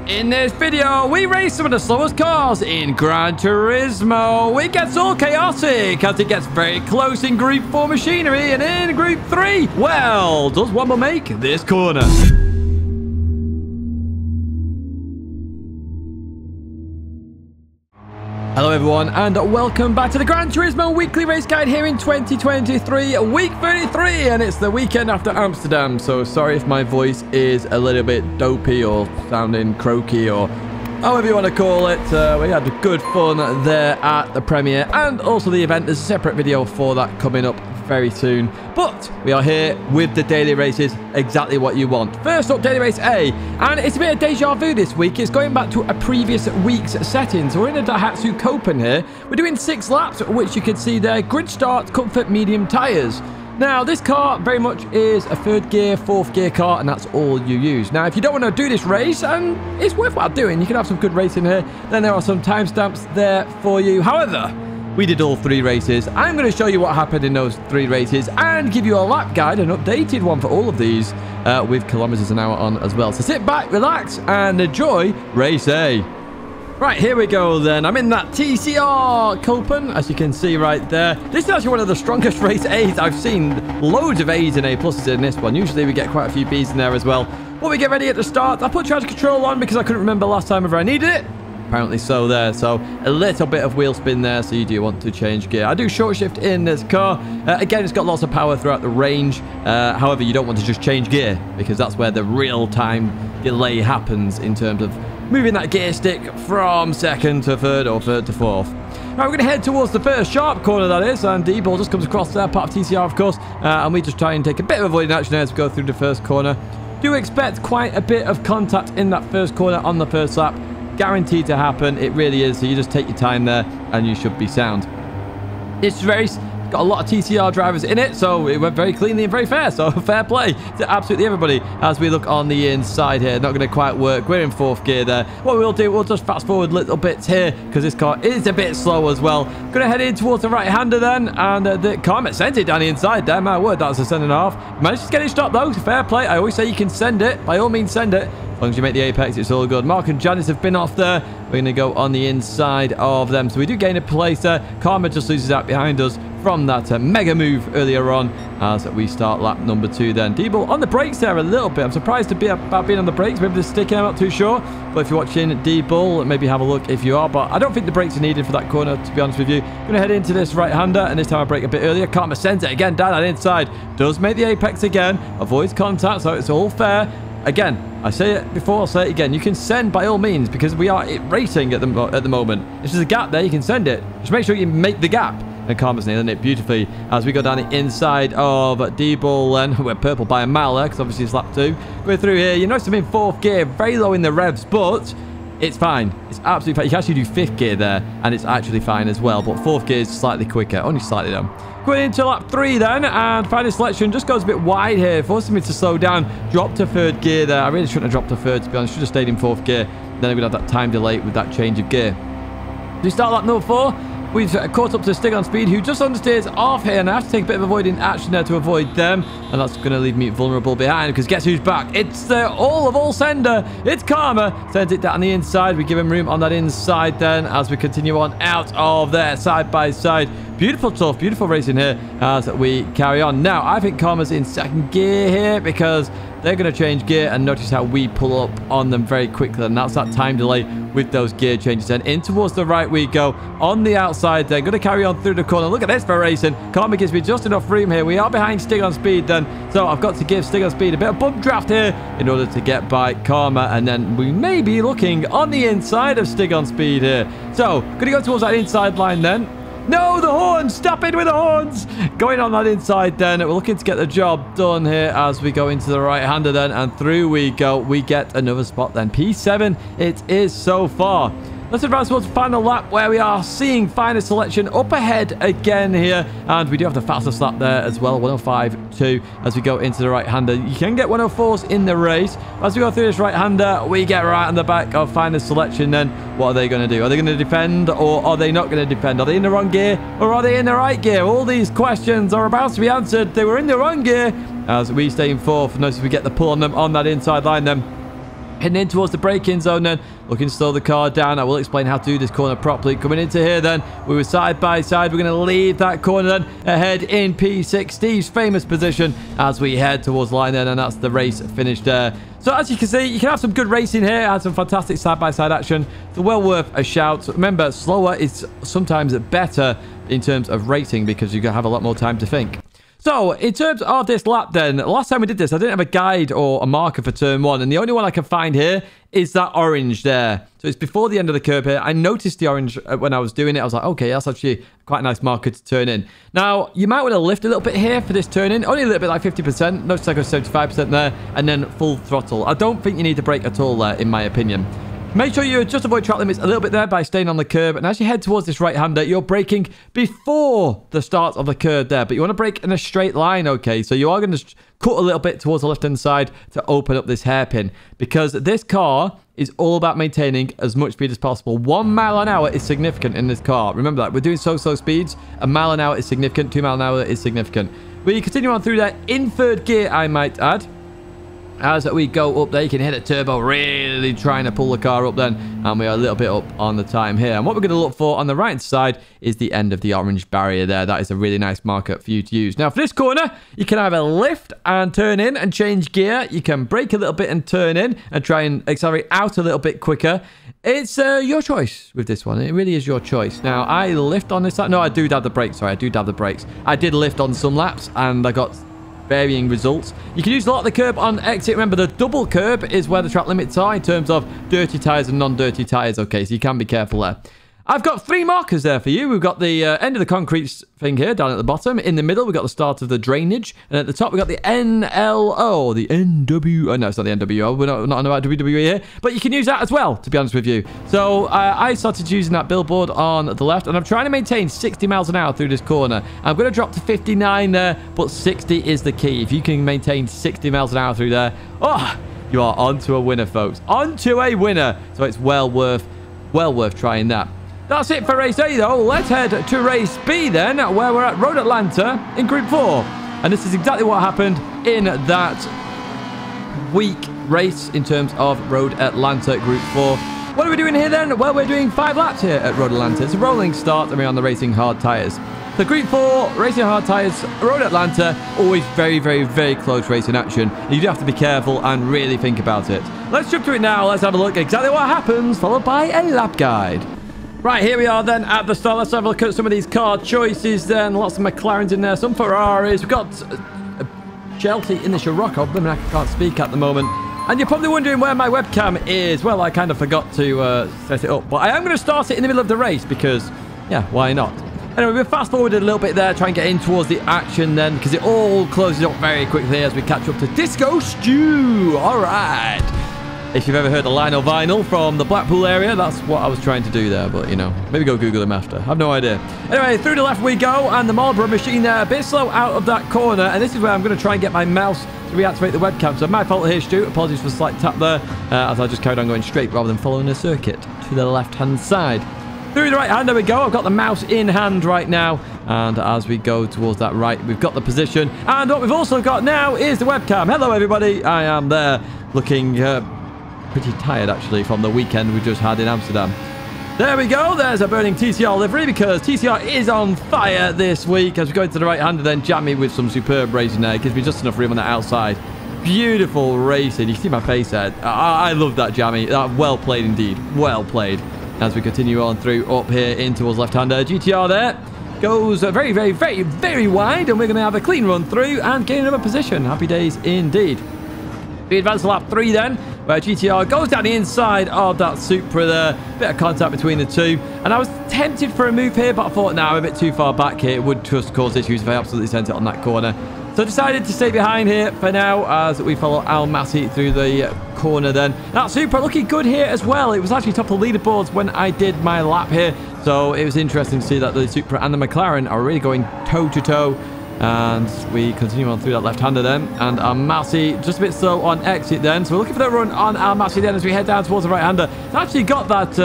In this video, we race some of the slowest cars in Gran Turismo. It gets all chaotic as it gets very close in Group 4 machinery, and in Group 3, well, does one more make this corner? Hello everyone, and welcome back to the Gran Turismo weekly race guide here in 2023, week 33, and it's the weekend after Amsterdam, so sorry if my voice is a little bit dopey or sounding croaky or however you want to call it. We had good fun there at the premiere and also the event. There's a separate video for that coming up very soon, but we are here with the daily races, exactly what you want. First up, daily race A, and it's a bit of deja vu this week. It's going back to a previous week's settings. We're in a Daihatsu Copen here. We're doing 6 laps, which you can see there. Grid start, comfort, medium tires. Now, this car very much is a 3rd gear, 4th gear car, and that's all you use. Now, if you don't want to do this race, and it's worthwhile doing, you can have some good racing here, then there are some timestamps there for you. However, we did all 3 races. I'm going to show you what happened in those 3 races and give you a lap guide, an updated one for all of these with kilometers an hour on as well. So sit back, relax, and enjoy race A. Right, here we go then. I'm in that TCR Copen, as you can see right there. This is actually one of the strongest race A's I've seen. Loads of A's and A pluses in this one. Usually we get quite a few B's in there as well. But we get ready at the start. I put traction control on because I couldn't remember last time ever I needed it. Apparently so there, so a little bit of wheel spin there, so you do want to change gear. I do short shift in this car. Again, it's got lots of power throughout the range. However, you don't want to just change gear because that's where the real-time delay happens in terms of moving that gear stick from 2nd to 3rd or 3rd to 4th. Right, we're going to head towards the first sharp corner, that is, and D-Ball just comes across there, part of TCR, of course, and we just try and take a bit of avoiding action as we go through the first corner. Do expect quite a bit of contact in that first corner on the first lap. Guaranteed to happen. It really is. So you just take your time there and you should be sound. This race got a lot of TCR drivers in it, so it went very cleanly and very fair. So fair play to absolutely everybody as we look on the inside here. Not going to quite work. We're in 4th gear there. What we'll do, we'll just fast forward little bits here because this car is a bit slow as well. Going to head in towards the right-hander then, and the car sent it down the inside there. My word, that's a 7.5. Managed to get it stopped though. Fair play. I always say you can send it. By all means, send it. As long as you make the apex, it's all good. Mark and Janice have been off there. We're going to go on the inside of them. So we do gain a place there. Karma just loses out behind us from that mega move earlier on as we start lap number 2 then. D-Ball on the brakes there a little bit. I'm surprised to be about being on the brakes. Maybe they're sticking, I'm not too sure. But if you're watching D-Ball, maybe have a look if you are. But I don't think the brakes are needed for that corner, to be honest with you. Going to head into this right-hander, and this time I brake a bit earlier. Karma sends it again down that inside. Does make the apex again. Avoids contact, so it's all fair. Again, I say it before, I'll say it again. You can send by all means because we are racing at the moment. If there's a gap there, you can send it. Just make sure you make the gap. And Karma's nailing it beautifully as we go down the inside of D-Ball. And we're purple by a mile there because obviously it's lap 2. We're through here. You notice I'm in 4th gear, very low in the revs, but it's fine. It's absolutely fine. You can actually do 5th gear there, and it's actually fine as well. But 4th gear is slightly quicker, only slightly though. Going into lap 3 then, and final selection just goes a bit wide here, forcing me to slow down. Drop to 3rd gear there. I really shouldn't have dropped to 3rd, to be honest. Should have stayed in 4th gear. Then we would have that time delay with that change of gear. We start lap number 4. We've caught up to Stig on Speed, who just understeers off here, and I have to take a bit of avoiding action there to avoid them, and that's going to leave me vulnerable behind, because guess who's back? It's the all sender. It's Karma. Sends it down the inside. We give him room on that inside then as we continue on out of there, side by side. Beautiful stuff, beautiful racing here as we carry on. Now, I think Karma's in 2nd gear here because they're going to change gear, and notice how we pull up on them very quickly, and that's that time delay with those gear changes. And in towards the right we go on the outside. They're going to carry on through the corner. Look at this for racing. Karma gives me just enough room here. We are behind Stig on Speed then, so I've got to give Stig on Speed a bit of bump draft here in order to get by Karma, and then we may be looking on the inside of Stig on Speed here. So, going to go towards that inside line then. No, the horns! Stop it with the horns! Going on that inside then. We're looking to get the job done here as we go into the right-hander then. And through we go. We get another spot then. P7 it is so far. Let's advance towards the final lap where we are seeing final selection up ahead again here. And we do have the fastest lap there as well, 105.2 as we go into the right-hander. You can get 104s in the race. As we go through this right-hander, we get right on the back of final selection then. What are they going to do? Are they going to defend or are they not going to defend? Are they in the wrong gear or are they in the right gear? All these questions are about to be answered. They were in the wrong gear as we stay in 4th. Notice we get the pull on them on that inside line then. Heading in towards the braking zone then. Looking to slow the car down. I will explain how to do this corner properly. Coming into here then. We were side by side. We're going to leave that corner then. Ahead in P6. Steve's famous position as we head towards the line then. And that's the race finished there. So as you can see, you can have some good racing here. Had some fantastic side-by-side action. So well worth a shout. Remember, slower is sometimes better in terms of racing because you have a lot more time to think. So, in terms of this lap then, last time we did this, I didn't have a guide or a marker for turn 1. And the only one I can find here is that orange there. So, it's before the end of the curve here. I noticed the orange when I was doing it. I was like, okay, that's actually quite a nice marker to turn in. Now, you might want to lift a little bit here for this turn in. Only a little bit, like 50%. Notice I go 75% there. And then full throttle. I don't think you need to brake at all there, in my opinion. Make sure you just avoid track limits a little bit there by staying on the curb. And as you head towards this right-hander, you're braking before the start of the curve there. But you want to brake in a straight line, okay? So you are going to cut a little bit towards the left-hand side to open up this hairpin. Because this car is all about maintaining as much speed as possible. 1 mile an hour is significant in this car. Remember that. We're doing so-so speeds. A mile an hour is significant. 2 miles an hour is significant. We continue on through that in third gear, I might add. As we go up there, you can hit a turbo, really trying to pull the car up then. And we are a little bit up on the time here. And what we're going to look for on the right side is the end of the orange barrier there. That is a really nice marker for you to use. Now, for this corner, you can either lift and turn in and change gear. You can brake a little bit and turn in and try and accelerate out a little bit quicker. It's your choice with this one. It really is your choice. Now, I lift on this side. No, I do dab the brakes. Sorry, I do dab the brakes. I did lift on some laps and I got varying results. You can use a lot of the curb on exit. Remember, the double curb is where the track limits are in terms of dirty tyres and non-dirty tyres. Okay, so you can be careful there. I've got 3 markers there for you. We've got the end of the concrete thing here down at the bottom. In the middle, we've got the start of the drainage. And at the top, we've got the NLO, the NW. Oh, no, it's not the NWO. We're not on about WWE here. But you can use that as well, to be honest with you. So I started using that billboard on the left. And I'm trying to maintain 60 miles an hour through this corner. I'm going to drop to 59 there, but 60 is the key. If you can maintain 60 miles an hour through there, oh, you are onto a winner, folks. Onto a winner. So it's well worth trying that. That's it for race A, though. Let's head to race B, then, where we're at Road Atlanta in Group 4. And this is exactly what happened in that week race in terms of Road Atlanta Group 4. What are we doing here, then? Well, we're doing 5 laps here at Road Atlanta. It's a rolling start, and we're on the racing hard tyres. So Group 4, racing hard tyres, Road Atlanta, always very, very, very close racing action. You do have to be careful and really think about it. Let's jump to it now. Let's have a look at exactly what happens, followed by a lap guide. Right, here we are then at the start. Let's have a look at some of these car choices then. Lots of McLarens in there, some Ferraris. We've got Chelsea in the Scirocco. I mean, I can't speak at the moment. And you're probably wondering where my webcam is. Well, I kind of forgot to set it up. But I am going to start it in the middle of the race because, yeah, why not? Anyway, we'll fast forward a little bit there, try and get in towards the action then, because it all closes up very quickly as we catch up to Disco Stew. All right. If you've ever heard of Lionel Vinyl from the Blackpool area, that's what I was trying to do there. But, you know, maybe go Google him after. I have no idea. Anyway, through the left we go. And the Marlboro machine there, a bit slow out of that corner. And this is where I'm going to try and get my mouse to reactivate the webcam. So my fault here, Stu. Apologies for the slight tap there. As I just carried on going straight rather than following a circuit to the left-hand side. Through the right hand, there we go. I've got the mouse in hand right now. And as we go towards that right, we've got the position. And what we've also got now is the webcam. Hello, everybody. I am there looking pretty tired, actually, from the weekend we just had in Amsterdam. There we go. There's a burning TCR livery because TCR is on fire this week. As we go into the right hand and then jam me with some superb racing there. It gives me just enough room on the outside. Beautiful racing. You can see my face there. I love that jammy. Well played indeed. Well played. As we continue on through up here in towards left-hander. GTR there goes very, very, very, very wide. And we're going to have a clean run through and gain another position. Happy days indeed. We advance to lap 3 then, where GTR goes down the inside of that Supra there. Bit of contact between the two. And I was tempted for a move here, but I thought, nah, I'm a bit too far back here. It would just cause issues if I absolutely sent it on that corner. So I decided to stay behind here for now as we follow Al Massey through the corner then. That Supra looking good here as well. It was actually top of the leaderboards when I did my lap here. So it was interesting to see that the Supra and the McLaren are really going toe-to-toe. And we continue on through that left-hander then. And Al Massey just a bit slow on exit then. So we're looking for that run on Al Massey then as we head down towards the right-hander. It's actually got that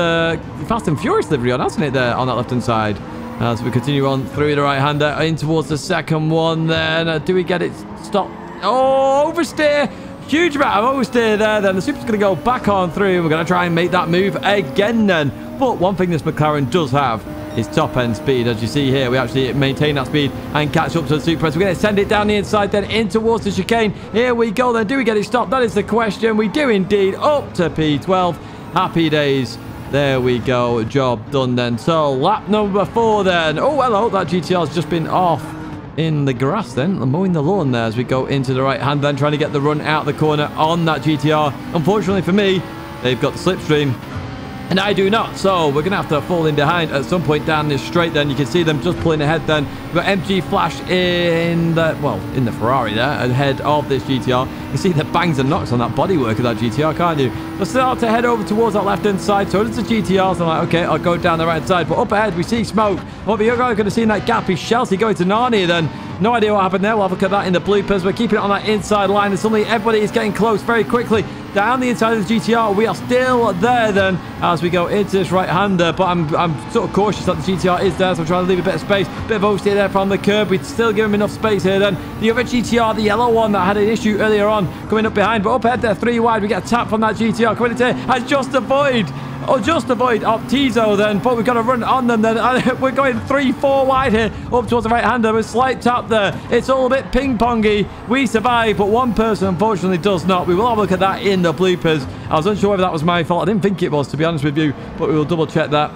Fast and Furious livery on, hasn't it, there on that left-hand side. As we continue on through the right-hander in towards the second one then. Do we get it stopped? Oh, oversteer. Huge amount of oversteer there then. The Super's going to go back on through. We're going to try and make that move again then. But one thing this McLaren does have is top end speed. As you see here, we actually maintain that speed and catch up to the Super. So we're going to send it down the inside then in towards the chicane. Here we go then. Do we get it stopped? That is the question. We do indeed. Up to P12. Happy days. There we go. Job done then. So lap number 4 then. Oh, hello. That GTR has just been off in the grass then, mowing the lawn there as we go into the right hand then, trying to get the run out the corner on that GTR. Unfortunately for me, they've got the slipstream and I do not, so we're gonna have to fall in behind at some point down this straight then. You can see them just pulling ahead then. We've got MG Flash in the Ferrari there ahead of this GTR. You see the bangs and knocks on that bodywork of that GTR, can't you? Let's start to head over towards that left hand side. So does the GTR, so I'm like, okay, I'll go down the right side, but up ahead we see smoke. What we're going to see in that gap is Chelsea going to Narnia then. No idea what happened there. We'll have a look at that in the bloopers. We're keeping it on that inside line, and suddenly everybody is getting close very quickly down the inside of the GTR. We are still there then as we go into this right-hander, but I'm sort of cautious that the GTR is there, so I'm trying to leave a bit of space. Bit of oversteer there from the curb. We'd still give him enough space here then. The other GTR, the yellow one that had an issue earlier on, coming up behind, but up ahead there, 3 wide. We get a tap from that GTR coming into here. Has just avoid Optizo then, but we've got to run on them then. We're going 3-4 wide here up towards the right hander with slight tap there. It's all a bit ping-pongy. We survive, but one person unfortunately does not. We will have a look at that in the bloopers. I was unsure whether that was my fault. I didn't think it was, to be honest with you, but we will double check that.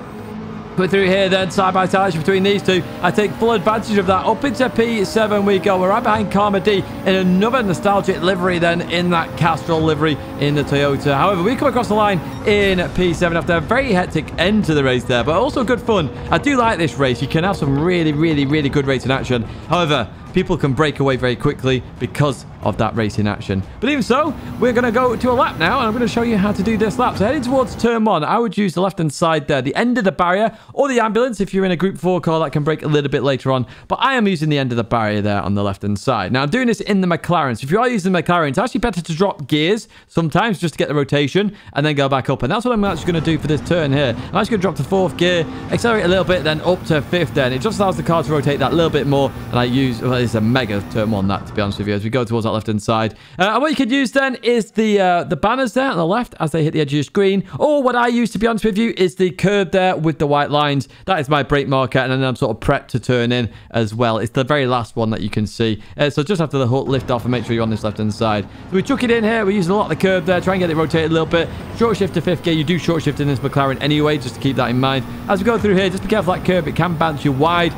Put through here then, side by side between these two. I take full advantage of that. Up into P7 we go. We're right behind Karma D in another nostalgic livery then, in that Castrol livery in the Toyota. However, we come across the line in P7 after a very hectic end to the race there, but also good fun. I do like this race. You can have some really good racing action. However, people can break away very quickly because of that racing action. But even so, we're going to go to a lap now, and I'm going to show you how to do this lap. So heading towards turn 1, I would use the left-hand side there, the end of the barrier, or the ambulance if you're in a Group 4 car that can break a little bit later on. But I am using the end of the barrier there on the left-hand side. Now, I'm doing this in the McLaren. So if you are using the McLaren, it's actually better to drop gears sometimes just to get the rotation and then go back up. And that's what I'm actually going to do for this turn here. I'm actually going to drop to 4th gear, accelerate a little bit, then up to 5th then. It just allows the car to rotate that little bit more. And I use, well, it's a mega turn 1, that, to be honest with you, as we go towards that left-hand side. And what you could use then is the banners there on the left as they hit the edge of your screen. Or what I use, to be honest with you, is the curb there with the white lines. That is my brake marker, and then I'm sort of prepped to turn in as well. It's the very last one that you can see. So just after the hook, lift off and make sure you're on this left-hand side. So we chuck it in here. We're using a lot of the curb there. Try and get it rotated a little bit. Short shift to 5th gear. You do short shift in this McLaren anyway, just to keep that in mind. As we go through here, just be careful that curb. It can bounce you wide.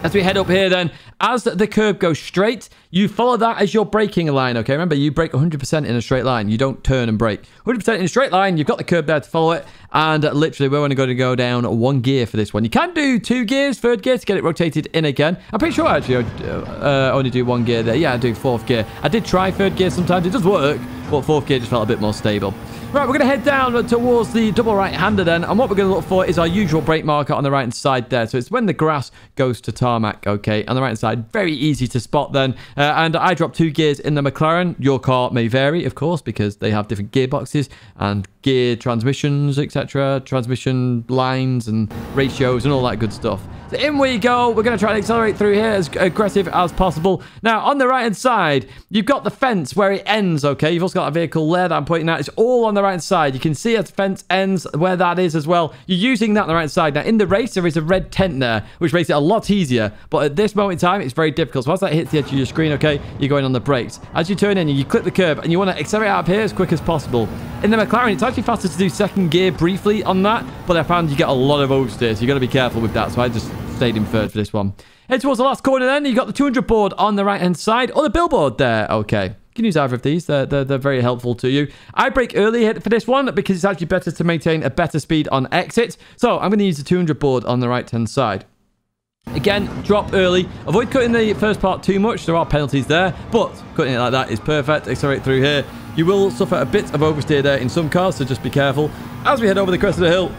As we head up here then, as the curb goes straight, you follow that as your braking line, okay? Remember, you brake 100% in a straight line. You don't turn and brake. 100% in a straight line, you've got the curb there to follow it, and literally, we're only going to go down 1 gear for this one. You can do 2 gears, 3rd gear to get it rotated in again. I'm pretty sure, actually, I only do 1 gear there. Yeah, I do 4th gear. I did try 3rd gear sometimes. It does work, but 4th gear just felt a bit more stable. Right, we're going to head down towards the double right-hander then, and what we're going to look for is our usual brake marker on the right-hand side there. So it's when the grass goes to tarmac, okay? On the right-hand side, very easy to spot then. And I dropped 2 gears in the McLaren. Your car may vary, of course, because they have different gearboxes and gear transmissions, etc. Transmission lines and ratios and all that good stuff. So in we go. We're going to try and accelerate through here as aggressive as possible. Now, on the right-hand side, you've got the fence where it ends, okay? You've also got a vehicle there that I'm pointing at. It's all on the right-hand side. You can see as the fence ends where that is as well. You're using that on the right-hand side. Now, in the race, there is a red tent there, which makes it a lot easier. But at this moment in time, it's very difficult. So once that hits the edge of your screen, okay, you're going on the brakes. As you turn in, you click the curb, and you want to accelerate out of here as quick as possible. In the McLaren, it's actually faster to do 2nd gear briefly on that, but I found you get a lot of oversteer, so you've got to be careful with that. So I just stayed in 3rd for this one. Head towards the last corner then. You've got the 200 board on the right-hand side, or the billboard there, okay. You can use either of these. They're very helpful to you. I brake early for this one because it's actually better to maintain a better speed on exit. So I'm going to use the 200 board on the right-hand side. Again, drop early. Avoid cutting the first part too much. There are penalties there, but cutting it like that is perfect. Accelerate through here. You will suffer a bit of oversteer there in some cars, so just be careful. As we head over the crest of the hill,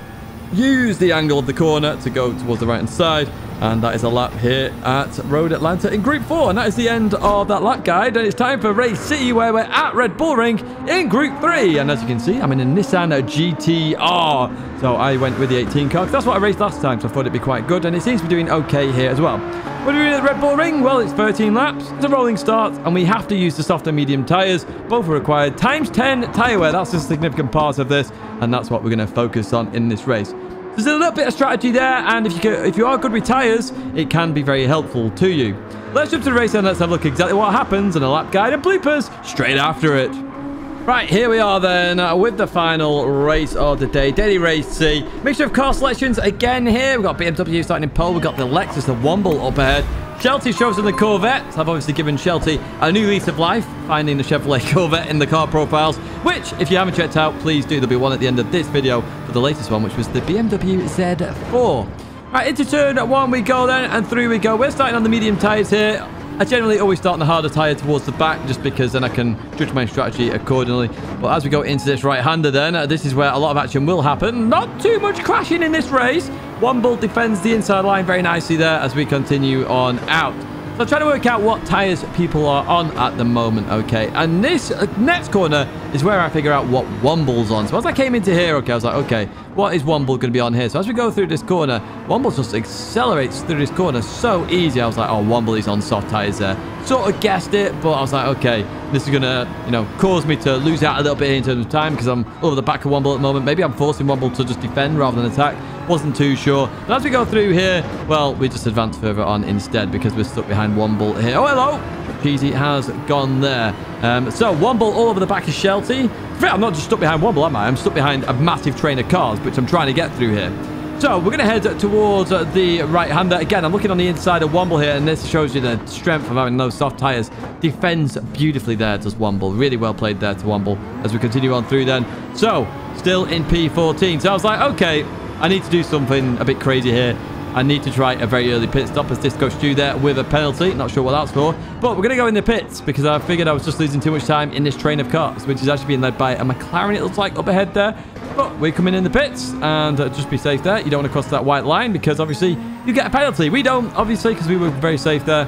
use the angle of the corner to go towards the right-hand side. And that is a lap here at Road Atlanta in Group 4. And that is the end of that lap guide. And it's time for Race City, where we're at Red Bull Ring in Group 3. And as you can see, I'm in a Nissan GTR. So I went with the 18 car, because that's what I raced last time. So I thought it'd be quite good. And it seems to be doing okay here as well. What do we do at Red Bull Ring? Well, it's 13 laps. It's a rolling start, and we have to use the soft and medium tyres. Both are required. Times 10 tyre wear. That's a significant part of this, and that's what we're going to focus on in this race. There's a little bit of strategy there, and if you are good with tyres, it can be very helpful to you. Let's jump to the race and let's have a look exactly what happens, and a lap guide and bloopers straight after it. Right, here we are then with the final race of the day. Daily race C. Mixture of car selections again here. We've got BMW starting in pole. We've got the Lexus, the Womble up ahead. Shelty shows in the Corvette. I've obviously given Shelty a new lease of life, finding the Chevrolet Corvette in the car profiles, which, if you haven't checked out, please do. There'll be one at the end of this video for the latest one, which was the BMW Z4. Right, into turn 1 we go then, and through we go. We're starting on the medium tyres here. I generally always start on the harder tyre towards the back, just because then I can judge my strategy accordingly. But as we go into this right-hander then, this is where a lot of action will happen. Not too much crashing in this race. Womble defends the inside line very nicely there as we continue on out. So I'm trying to work out what tyres people are on at the moment, okay? And this next corner is where I figure out what Womble's on. So as I came into here, okay, I was like, okay, what is Womble going to be on here? So as we go through this corner, Womble just accelerates through this corner so easy. I was like, oh, Womble is on soft tyres there. Sort of guessed it, but I was like, okay, this is going to, you know, cause me to lose out a little bit in terms of time because I'm over the back of Womble at the moment. Maybe I'm forcing Womble to just defend rather than attack. Wasn't too sure. But as we go through here, well, we just advance further on instead because we're stuck behind Womble here. Oh, hello! Cheesy has gone there. So, Womble all over the back of Shelty. I'm not just stuck behind Womble, am I? I'm stuck behind a massive train of cars, which I'm trying to get through here. So, we're going to head towards the right-hander. Again, I'm looking on the inside of Womble here, and this shows you the strength of having those soft tyres. Defends beautifully there, does Womble. Really well played there to Womble as we continue on through then. So, still in P14. So, I was like, okay, I need to do something a bit crazy here. I need to try a very early pit stop as Disco Stew there with a penalty. Not sure what that's for. But we're going to go in the pits because I figured I was just losing too much time in this train of cars, which is actually being led by a McLaren, it looks like, up ahead there. But we're coming in the pits and just be safe there. You don't want to cross that white line because obviously you get a penalty. We don't, obviously, because we were very safe there.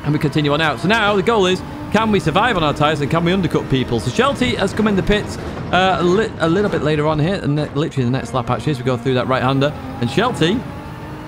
And we continue on out. So now the goal is, can we survive on our tyres and can we undercut people? So Shelty has come in the pits a little bit later on here, and literally the next lap actually as we go through that right-hander. And Shelty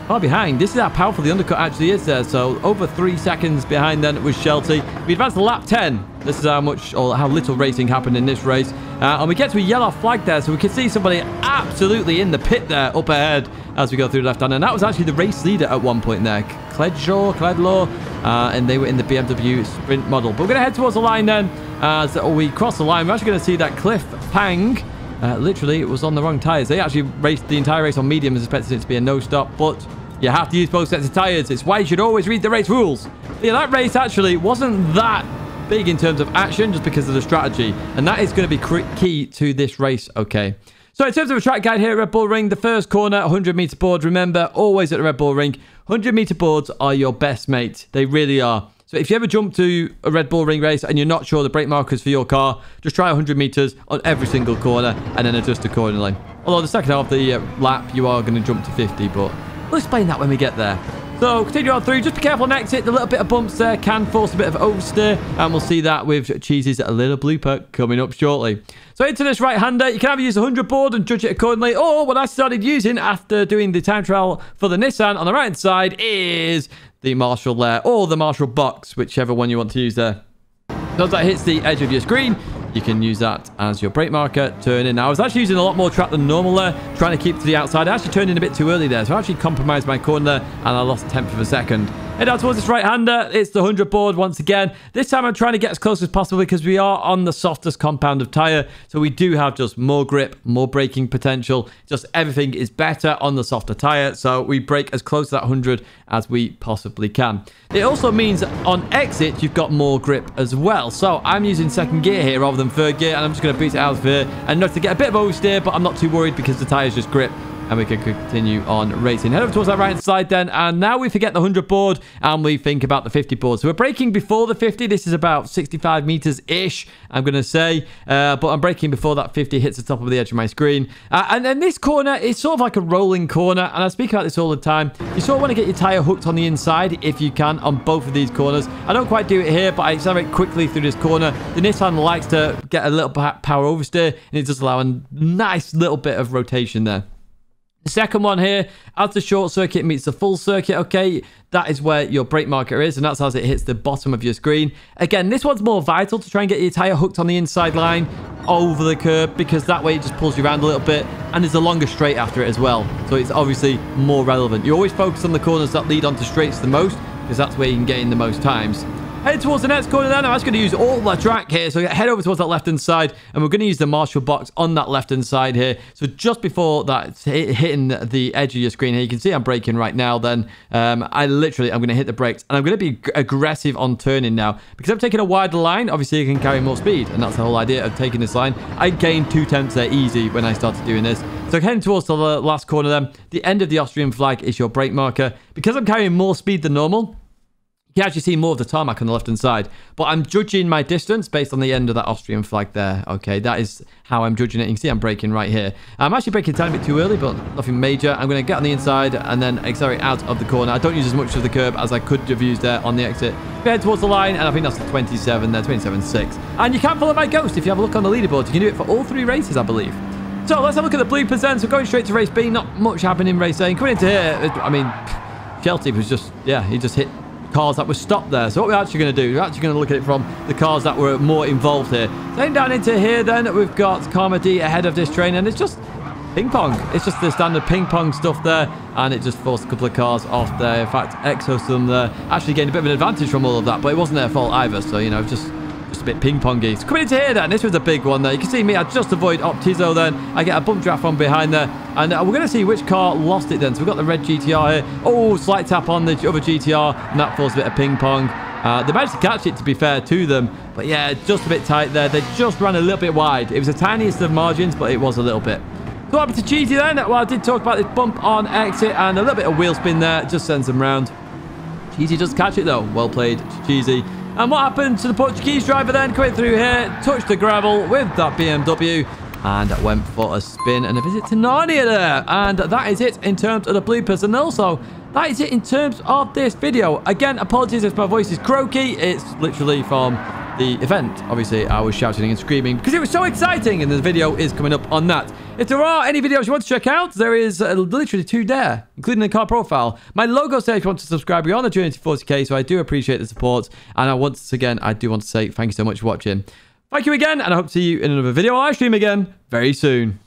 far behind. This is how powerful the undercut actually is there. So over 3 seconds behind then was Shelty. We advanced to lap 10. This is how much or how little racing happened in this race. And we get to a yellow flag there. So we can see somebody absolutely in the pit there up ahead as we go through the left hand. And that was actually the race leader at one point there. Cledlaw. And they were in the BMW sprint model. But we're going to head towards the line then. As we cross the line, we're actually going to see that Cliff Pang. Literally, it was on the wrong tyres. They actually raced the entire race on mediums, expecting it to be a no-stop. But you have to use both sets of tyres. It's why you should always read the race rules. But yeah, that race actually wasn't that big in terms of action, just because of the strategy. And that is going to be key to this race, okay? So in terms of a track guide here at Red Bull Ring, the first corner, 100-meter board. Remember, always at the Red Bull Ring, 100-meter boards are your best mate. They really are. So if you ever jump to a Red Bull Ring race and you're not sure the brake markers for your car, just try 100 meters on every single corner and then adjust accordingly. Although the second half of the lap, you are going to jump to 50, but we'll explain that when we get there. So continue on through. Just be careful on exit. The little bit of bumps there can force a bit of oversteer, and we'll see that with Cheesy's little blooper coming up shortly. So into this right-hander, you can either use the 100 board and judge it accordingly, or what I started using after doing the time trial for the Nissan on the right-hand side is the Marshall there, or the Marshall box, whichever one you want to use there. So as that hits the edge of your screen, you can use that as your brake marker, turn in. Now, I was actually using a lot more track than normal there, trying to keep to the outside. I actually turned in a bit too early there, so I actually compromised my corner there, and I lost a tenth of a second. Head out towards this right-hander. It's the 100 board once again. This time I'm trying to get as close as possible because we are on the softest compound of tyre. So we do have just more grip, more braking potential. Just everything is better on the softer tyre. So we brake as close to that 100 as we possibly can. It also means on exit, you've got more grip as well. So I'm using second gear here rather than third gear. And I'm just going to boost it out of here. And not to get a bit of oversteer, but I'm not too worried because the tyres just grip. And we can continue on racing. Head over towards that right side then. And now we forget the 100 board and we think about the 50 board. So we're braking before the 50. This is about 65 meters-ish, I'm going to say. But I'm braking before that 50 hits the top of the edge of my screen. And then this corner is sort of like a rolling corner. And I speak about this all the time. You sort of want to get your tyre hooked on the inside if you can on both of these corners. I don't quite do it here, but I accelerate quickly through this corner. The Nissan likes to get a little power oversteer. And it does allow a nice little bit of rotation there. The second one here, as the short circuit meets the full circuit, okay, that is where your brake marker is, and that's as it hits the bottom of your screen. Again, this one's more vital to try and get your tyre hooked on the inside line over the curb, because that way it just pulls you around a little bit, and there's a longer straight after it as well. So it's obviously more relevant. You always focus on the corners that lead onto straights the most, because that's where you can get in the most times. Head towards the next corner then. I'm just going to use all the track here. So head over towards that left-hand side, and we're going to use the Marshall box on that left-hand side here. So just before that hitting the edge of your screen here, you can see I'm braking right now then. I'm going to hit the brakes, and I'm going to be aggressive on turning now. Because I'm taking a wider line, obviously you can carry more speed, and that's the whole idea of taking this line. I gained 2 tenths there easy when I started doing this. So heading towards the last corner then, the end of the Austrian flag is your brake marker. Because I'm carrying more speed than normal, you can actually see more of the tarmac on the left-hand side. But I'm judging my distance based on the end of that Austrian flag there. Okay, that is how I'm judging it. You can see I'm braking right here. I'm actually braking a tiny bit too early, but nothing major. I'm going to get on the inside and then accelerate out of the corner. I don't use as much of the curb as I could have used there on the exit. We head towards the line, and I think that's the 27 there, 27.6. And you can follow my ghost if you have a look on the leaderboard. You can do it for all 3 races, I believe. So let's have a look at the bloopers then. So going straight to race B, not much happened in race A. And coming into here, I mean, Chelsea was just, yeah, he just hit cars that were stopped there. So what we're actually going to do, we're actually going to look at it from the cars that were more involved here. Then down into here then, we've got Carmody ahead of this train, and it's just ping pong. It's just the standard ping pong stuff there, and it just forced a couple of cars off there. In fact, Exosum there actually gained a bit of an advantage from all of that, but it wasn't their fault either. So, you know, just a bit ping-pongy. So coming into here then, this was a big one there. You can see me, I just avoid Optizo then. I get a bump draft from behind there. And we're going to see which car lost it then. So we've got the red GTR here. Oh, slight tap on the other GTR, and that forced a bit of ping-pong. They managed to catch it, to be fair to them. But yeah, just a bit tight there. They just ran a little bit wide. It was the tiniest of margins, but it was a little bit. So what happened to Cheesy then? Well, I did talk about this bump on exit, and a little bit of wheel spin there. Just sends them round. Cheesy does catch it though. Well played, Cheesy. And what happened to the Portuguese driver then? Coming through here, touched the gravel with that BMW and went for a spin and a visit to Narnia there. And that is it in terms of the bloopers. And also, that is it in terms of this video. Again, apologies if my voice is croaky. It's literally from the event. Obviously, I was shouting and screaming because it was so exciting, and the video is coming up on that. If there are any videos you want to check out, there is literally 2 there, including the car profile. My logo says if you want to subscribe. We're on the journey to 40k, so I do appreciate the support. And once again, I do want to say thank you so much for watching. Thank you again, and I hope to see you in another video or live stream again very soon.